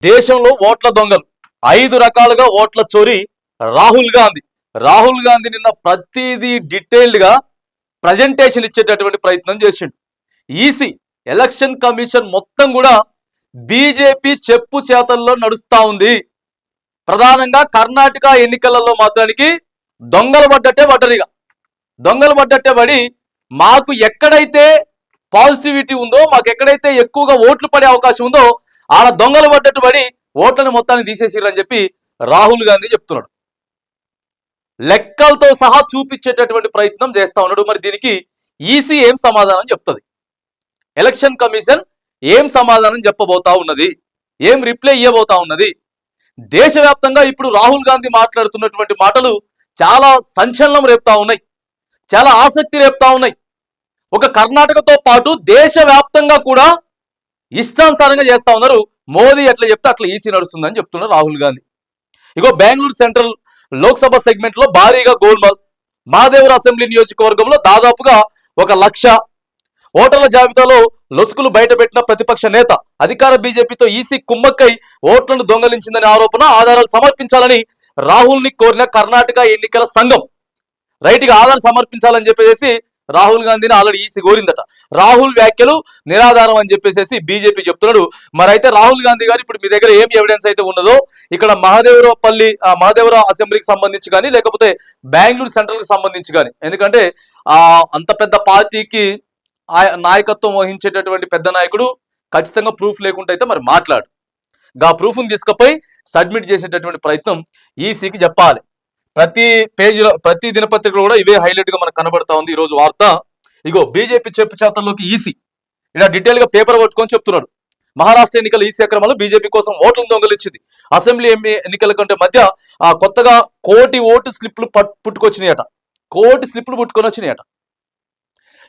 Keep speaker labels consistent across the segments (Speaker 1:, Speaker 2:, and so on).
Speaker 1: దేశంలో ఓట్ల దొంగలు 5 రకాలుగా ఓట్ల చోరీ. రాహుల్ గాంధీ నిన్న ప్రతిదీ డీటెయిల్డ్ గా ప్రజెంటేషన్ ఇచ్చేటటువంటి ప్రయత్నం చేసిండు. ఈసీ ఎలక్షన్ కమిషన్ మొత్తం కూడా బీజేపీ చెప్పు చేతల్లో నడుస్తా ఉంది. ప్రధానంగా కర్ణాటక ఎన్నికలలో మాత్రానికి దొంగలు పడ్డట్టే పడి మాకు ఎక్కడైతే పాజిటివిటీ ఉందో, మాకు ఎక్కడైతే ఎక్కువగా ఓట్లు పడే అవకాశం ఉందో ఆడ దొంగలు పడ్డట్టు పడి ఓట్లను మొత్తాన్ని తీసేసిరని చెప్పి రాహుల్ గాంధీ చెప్తున్నాడు. లెక్కలతో సహా చూపించేటటువంటి ప్రయత్నం చేస్తా ఉన్నాడు. మరి దీనికి ఈసీ ఏం సమాధానం చెప్తుంది? ఎలక్షన్ కమిషన్ ఏం సమాధానం చెప్పబోతా ఉన్నది? ఏం రిప్లై ఇవ్వబోతా ఉన్నది? దేశవ్యాప్తంగా ఇప్పుడు రాహుల్ గాంధీ మాట్లాడుతున్నటువంటి మాటలు చాలా సంచలనం రేపుతా ఉన్నాయి, చాలా ఆసక్తి రేపుతా ఉన్నాయి. ఒక కర్ణాటకతో పాటు దేశవ్యాప్తంగా కూడా ఇష్టానుసారంగా చేస్తా ఉన్నారు. మోదీ ఎట్లా చెప్తే అట్లా ఈసీ నడుస్తుందని చెప్తున్నారు రాహుల్ గాంధీ. ఇగో బెంగళూరు సెంట్రల్ లోక్సభ సెగ్మెంట్ లో భారీగా గోల్మాల్. మహదేవర అసెంబ్లీ నియోజకవర్గంలో దాదాపుగా 1,00,000 ఓటర్ల జాబితాలో లొసుకులు బయటపెట్టిన ప్రతిపక్ష నేత అధికార బీజేపీతో ఈసీ కుమ్మక్కై ఓట్లను దొంగలించిందనే ఆరోపణ, ఆధారాలు సమర్పించాలని రాహుల్ ని కోరిన కర్ణాటక ఎన్నికల సంఘం రైట్గా ఆధారాలు సమర్పించాలని చెప్పేసి రాహుల్ గాంధీని ఆల్రెడీ ఈసీ కోరిందట. రాహుల్ వ్యాఖ్యలు నిరాధారం అని చెప్పేసి బీజేపీ చెప్తున్నాడు. మరి అయితే రాహుల్ గాంధీ గారు ఇప్పుడు మీ దగ్గర ఏం ఎవిడెన్స్ అయితే ఉన్నదో ఇక్కడ మహదేవర అసెంబ్లీకి సంబంధించి కానీ లేకపోతే బెంగళూరు సెంట్రల్ కి సంబంధించి కానీ, ఎందుకంటే అంత పెద్ద పార్టీకి నాయకత్వం వహించేటటువంటి పెద్ద నాయకుడు ఖచ్చితంగా ప్రూఫ్ లేకుండా అయితే మరి మాట్లాడు. ప్రూఫ్ని తీసుకుపోయి సబ్మిట్ చేసేటటువంటి ప్రయత్నం ఈసీకి చెప్పాలి. ప్రతి పేజీలో ప్రతి దినపత్రికలో కూడా ఇవే హైలైట్ గా మనకు కనబడతా ఉంది. ఈ రోజు వార్త ఇగో బీజేపీ చెప్పు చేతల్లోకి ఈసీ ఇలా డీటెయిల్ గా పేపర్ పట్టుకొని చెప్తున్నాడు. మహారాష్ట్ర ఎన్నికల ఈసీ అక్రమాలు బీజేపీ కోసం ఓట్లను దొంగలించింది. అసెంబ్లీ ఎన్నికల కంటే మధ్య కొత్తగా 1 కోటి ఓటు స్లిప్లు పుట్టుకొచ్చినాయట. 1 కోటి స్లిప్లు పుట్టుకొని వచ్చినాయట.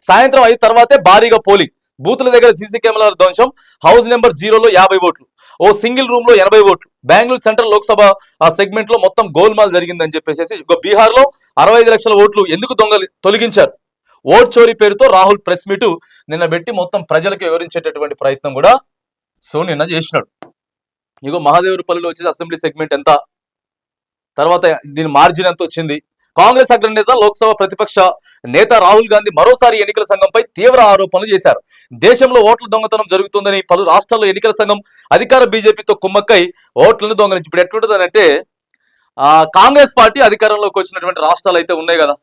Speaker 1: సాయంత్రం 5 తర్వాతే భారీగా పోలింగ్. బూతుల దగ్గర సీసీ కెమెరాల ధ్వంసం. హౌస్ నెంబర్ 0లో 50 ఓట్లు, ఓ సింగిల్ రూమ్ లో 80 ఓట్లు. బెంగళూరు సెంట్రల్ లోక్సభ సెగ్మెంట్ లో మొత్తం గోల్మాల్ జరిగిందని చెప్పేసి బీహార్ లో 65 లక్షల ఓట్లు ఎందుకు తొలగించారు? ఓట్ చోరీ పేరుతో రాహుల్ ప్రెస్ మీటు నిన్న పెట్టి మొత్తం ప్రజలకు వివరించేటటువంటి ప్రయత్నం కూడా నిన్న చేసినాడు. మహాదేవరపల్లిలో వచ్చేసి అసెంబ్లీ సెగ్మెంట్ ఎంత, తర్వాత దీని మార్జిన్ ఎంత వచ్చింది. కాంగ్రెస్ అగ్రనేత లోక్సభ ప్రతిపక్ష నేత రాహుల్ గాంధీ మరోసారి ఎన్నికల సంఘంపై తీవ్ర ఆరోపణలు చేశారు. దేశంలో ఓట్ల దొంగతనం జరుగుతుందని, పలు రాష్ట్రాల్లో ఎన్నికల సంఘం అధికార బీజేపీతో కుమ్మక్కై ఓట్లను దొంగలించి. ఇప్పుడు ఎట్లుంటుంది అంటే కాంగ్రెస్ పార్టీ అధికారంలోకి వచ్చినటువంటి రాష్ట్రాలు అయితే ఉన్నాయి కదా,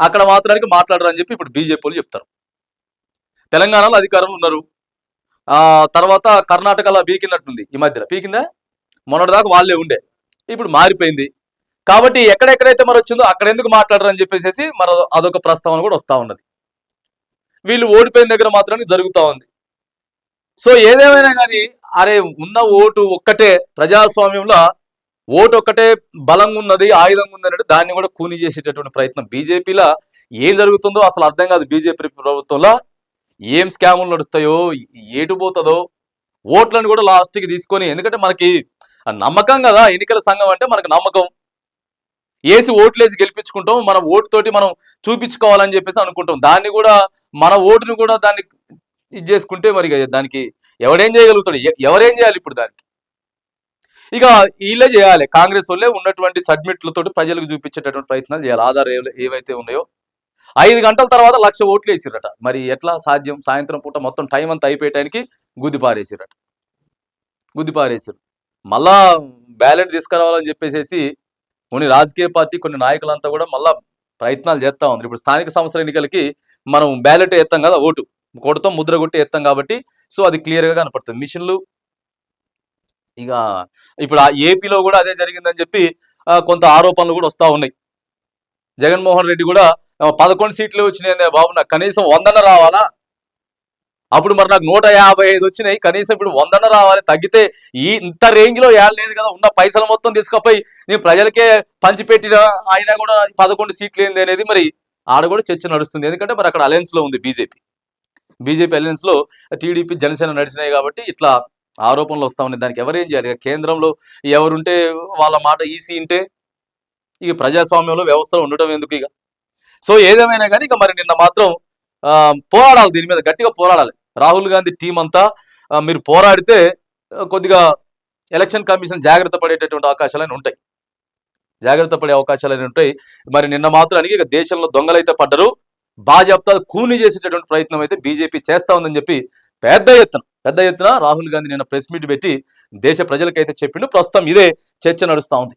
Speaker 1: అక్కడ మాత్రానికి మాట్లాడరు అని చెప్పి ఇప్పుడు బీజేపీలు చెప్తారు. తెలంగాణలో అధికారంలో ఉన్నారు, తర్వాత కర్ణాటకలో పీకినట్టుంది. ఈ మధ్యలో పీకిందా? మొన్నటిదాకా వాళ్ళే ఉండే, ఇప్పుడు మారిపోయింది. కాబట్టి ఎక్కడెక్కడైతే మరి వచ్చిందో అక్కడ ఎందుకు మాట్లాడరు అని చెప్పేసి మరి అదొక ప్రస్తావన కూడా వస్తూ ఉన్నది. వీళ్ళు ఓడిపోయిన దగ్గర మాత్రమే జరుగుతూ ఉంది. ఏదేమైనా కానీ అరే ఉన్న ఓటు ఒక్కటే, ప్రజాస్వామ్యంలో ఓటు ఒక్కటే బలంగా ఉన్నది, ఆయుధంగా ఉంది అంటే దాన్ని కూడా కూని చేసేటటువంటి ప్రయత్నం బీజేపీలో ఏం జరుగుతుందో అసలు అర్థం కాదు. బీజేపీ ప్రభుత్వంలో ఏం స్కాములు నడుస్తాయో, ఏటు పోతుందో, ఓట్లను కూడా లాస్ట్కి తీసుకొని, ఎందుకంటే మనకి నమ్మకం కదా, ఎన్నికల సంఘం అంటే మనకు నమ్మకం. ఓట్లేసి గెలిపించుకుంటాం, మన ఓటుతోటి మనం చూపించుకోవాలని చెప్పేసి అనుకుంటాం. దాన్ని కూడా మన ఓటుని కూడా దాన్ని ఇది చేసుకుంటే మరి దానికి ఎవడేం చేయగలుగుతాడు? ఎవరేం చేయాలి ఇప్పుడు దానికి? ఇక వీళ్ళే చేయాలి, కాంగ్రెస్ వాళ్ళే ఉన్నటువంటి సబ్మిట్లతోటి ప్రజలకు చూపించేటటువంటి ప్రయత్నాలు చేయాలి. ఆధారాలు ఏవైతే ఉన్నాయో 5 గంటల తర్వాత 1,00,000 ఓట్లు వేసిరట. మరి ఎట్లా సాధ్యం? సాయంత్రం పూట మొత్తం టైం అంతా అయిపోయటానికి గుద్దిపారేసిరట. మళ్ళా బ్యాలెట్ తీసుకురావాలని చెప్పేసి కొన్ని రాజకీయ పార్టీ, కొన్ని నాయకులంతా కూడా మళ్ళా ప్రయత్నాలు చేస్తూ ఉంది. ఇప్పుడు స్థానిక సంస్థల ఎన్నికలకి మనం బ్యాలెట్ ఎత్తాం కదా, ఓటు కొడతాం, ముద్ర కొట్టి ఎత్తాం కాబట్టి అది క్లియర్గా కనపడుతుంది. మిషన్లు ఇక ఇప్పుడు ఏపీలో కూడా అదే జరిగిందని చెప్పి కొంత ఆరోపణలు కూడా వస్తూ ఉన్నాయి. జగన్మోహన్ రెడ్డి కూడా 11 సీట్లు వచ్చినాయి బాబు, నాకు కనీసం 100 రావాలా, అప్పుడు మరి నాకు 155 వచ్చినాయి, కనీసం ఇప్పుడు 100 రావాలి, తగ్గితే ఇంత రేంజ్ లో లేదు కదా, ఉన్న పైసలు మొత్తం తీసుకుపోయి నేను ప్రజలకే పంచిపెట్టిన అయినా కూడా 11 సీట్లు ఏంది అనేది మరి ఆడ కూడా చర్చ నడుస్తుంది. ఎందుకంటే మరి అక్కడ అలయన్స్ లో ఉంది బీజేపీ అలయన్స్ లో టీడీపీ జనసేన నడిచినాయి కాబట్టి ఇట్లా ఆరోపణలు వస్తా ఉన్నాయి. దానికి ఎవరేం చేయాలి? కేంద్రంలో ఎవరుంటే వాళ్ళ మాట ఈసీ ఉంటే ఇక ప్రజాస్వామ్యంలో వ్యవస్థలో ఉండటం ఎందుకు? ఇక ఏదేమైనా కానీ ఇక మరి నిన్న మాత్రం పోరాడాలి, దీని మీద గట్టిగా పోరాడాలి. రాహుల్ గాంధీ టీం అంతా మీరు పోరాడితే కొద్దిగా ఎలక్షన్ కమిషన్ జాగ్రత్త పడేటటువంటి అవకాశాలు ఉంటాయి, జాగ్రత్త పడే అవకాశాలు ఉంటాయి. మరి నిన్న మాత్రానికి ఇక దేశంలో దొంగలైతే పడ్డరు, బాజాప్తా కూని చేసేటటువంటి ప్రయత్నం అయితే బీజేపీ చేస్తా ఉందని చెప్పి పెద్ద ఎత్తున రాహుల్ గాంధీ నిన్న ప్రెస్ మీట్ పెట్టి దేశ ప్రజలకైతే చెప్పిండు. ప్రస్తుతం ఇదే చర్చ నడుస్తా ఉంది.